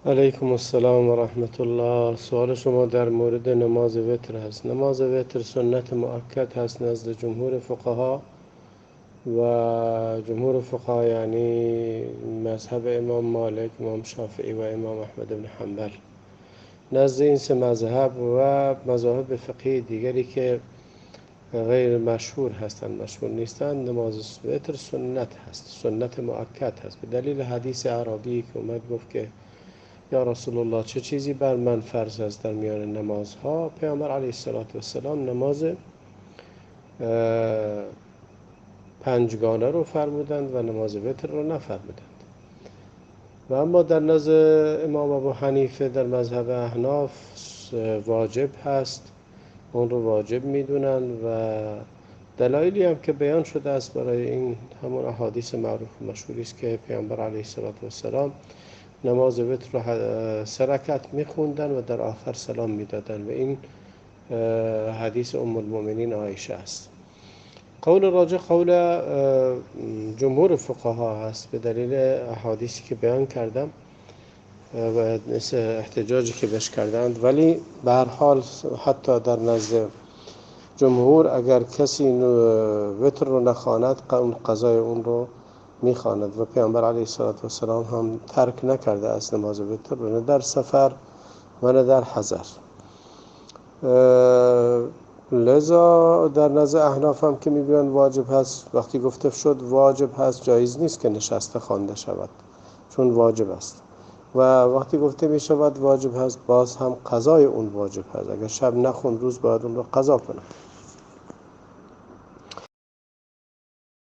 علیکم السلام و رحمت الله. سوال شما در مورد نماز وتر هست. نماز وتر سنت مؤکد هست نزد جمهور فقها و جمهور فقها یعنی مذهب امام مالک، امام شافعی و امام احمد بن حنبل. نزد این سه مذهب و مذاهب فقهی دیگری که غیر مشهور هستند، مشهور نیستند، نماز وتر سنت هست، سنت مؤکد هست، به دلیل حدیث اعرابی که اومد گفت که یا رسول الله چه چیزی بر من فرض است در میان نمازها؟ پیامبر علیه السلام نماز پنجگانه رو فرمودند و نماز وتر رو نفرمودند. و اما در نزد امام ابو حنیفه در مذهب احناف واجب هست، اون رو واجب میدونن و دلایلی هم که بیان شده است برای این همون احادیث معروف و مشهوری است که پیامبر علیه السلام نماز وتر رو 3 رکعت میخوندن و در آخر سلام میدادن و این حدیث ام المؤمنین عایشه است. قول راجح قول جمهور فقها هست به دلیل احادیثی که بیان کردم و احتجاجی که بهش کردند، ولی به هر حال حتی در نزد جمهور اگر کسی وتر رو نخواند اون قضای اون رو میخواند و پیامبر علیه السلام هم ترک نکرده از نماز وتر، نه در سفر و نه در حضر. لذا در نزد احناف هم که میگویند واجب هست، وقتی گفته شد واجب هست جایز نیست که نشسته خوانده شود چون واجب است، و وقتی گفته می شود واجب هست باز هم قضای اون واجب هست، اگر شب نخوند روز باید اون رو قضا کنه.